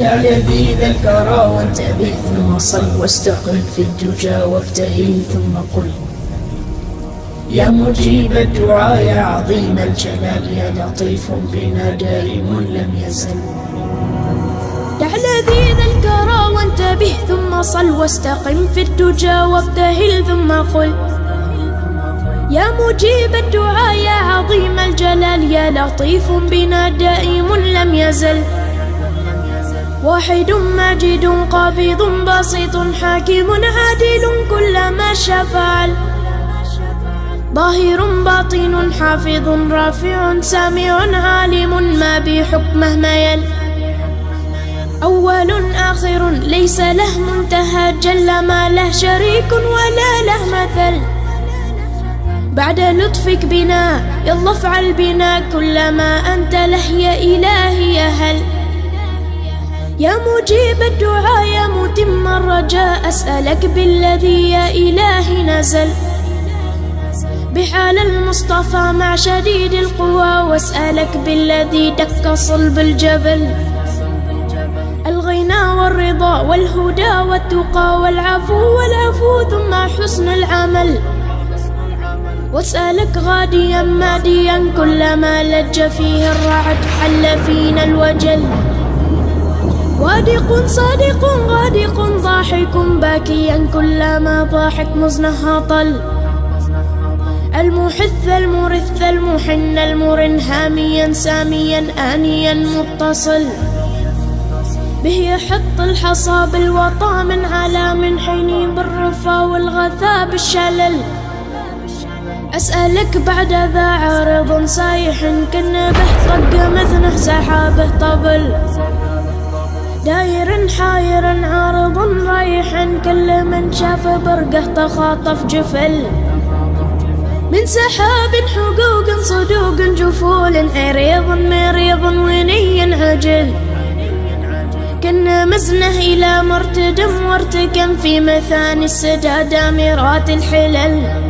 يا لذيذ الكرى وانتبه ثم صل واستقم في الدجى وابتهل ثم قل يا مجيب الدعاء يا عظيم الجلال يا لطيف بنا دائم لم يزل. دع لذيذ الكرى وانتبه ثم صل واستقم في الدجى وابتهل ثم قل يا مجيب الدعاء يا عظيم الجلال يا لطيف بنا دائم لم يزل. واحد ماجد قابض باسط حاكم عادل كل ما شاء فعل ظاهر باطن حافظ رافع سامع عالم ما بحكمه ميل أول آخر ليس له منتهى جل ما له شريك ولا له مثل. بعد لطفك بنا يلا افعل بنا كل ما أنت له يا إلهي يا هل. يا مجيب الدعاء يا متم الرجاء أسألك بالذي يا إلهي نزل بحال المصطفى مع شديد القوى واسألك بالذي دك صلب الجبل الغنى والرضا والهدى والتقى والعفو ثم حسن العمل واسألك غاديا ماديا كلما لج فيه الرعد حل فينا الوجل وادق صادق غادق ضاحك باكيا كلما ضاحك مزنها طل المحث المرث المحن المرن هاميا ساميا آنيا متصل به يحط الحصى بالوطا من على من حين بالرفا والغثا بالشلل. أسألك بعد ذا عارض صايح كنبه طق مثنه سحابه طبل داير حاير عارض رايح كل من شاف برقه تخاطف جفل من سحاب حقوق صدوق جفول عريض مريض وني عجل كنا مزنه إلى مرتدم وارتكم في مثاني السدى دامرات الحلل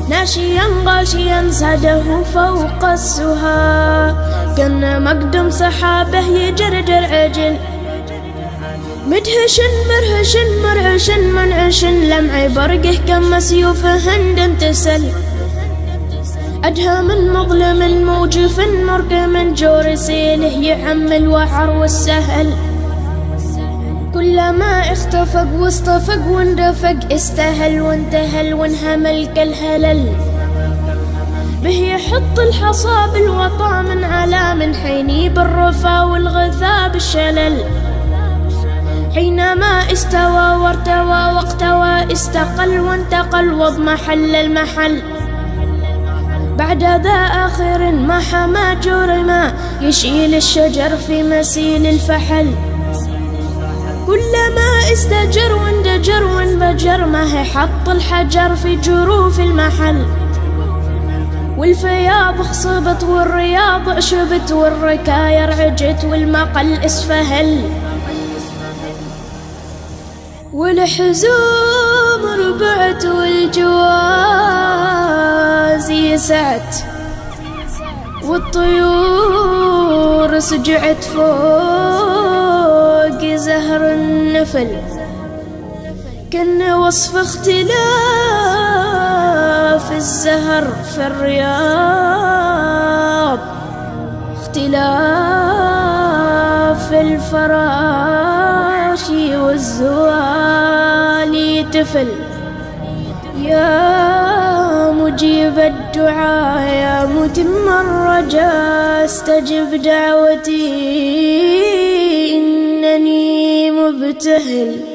ناشيا غاشيا زاده فوق السها كنا مقدم سحابه يجردر عجل مدهش مرهش مرعش منعش لمع برقه كم سيوف هند تسل أدهى من مظلم موجف مرقم جور سيله يعم الوعر والسهل كلما اختفق واصطفق واندفق استهل وانتهل وانهمل كالهلل به يحط الحصى بالوطا من على من حيني بالرفا والغثا بالشلل حينما استوى وارتوى واقتوى استقل وانتقل واضمحل المحل بعد ذا آخر ما حما جرما يشيل الشجر في مسيل الفحل كلما استجر واندجر وانفجر ما هي حط الحجر في جروف المحل والفياض خصبت والرياض عشبت والركاير عجت والمقل اسفهل والحزوم ربعت والجواز يسعت والطيور سجعت فوق زهر النفل كان وصف اختلاف الزهر في الرياض اختلاف الفراشي والزوالي تفل يا مجيب الدعاء يا متم الرجاء استجب دعوتي إنني مبتهل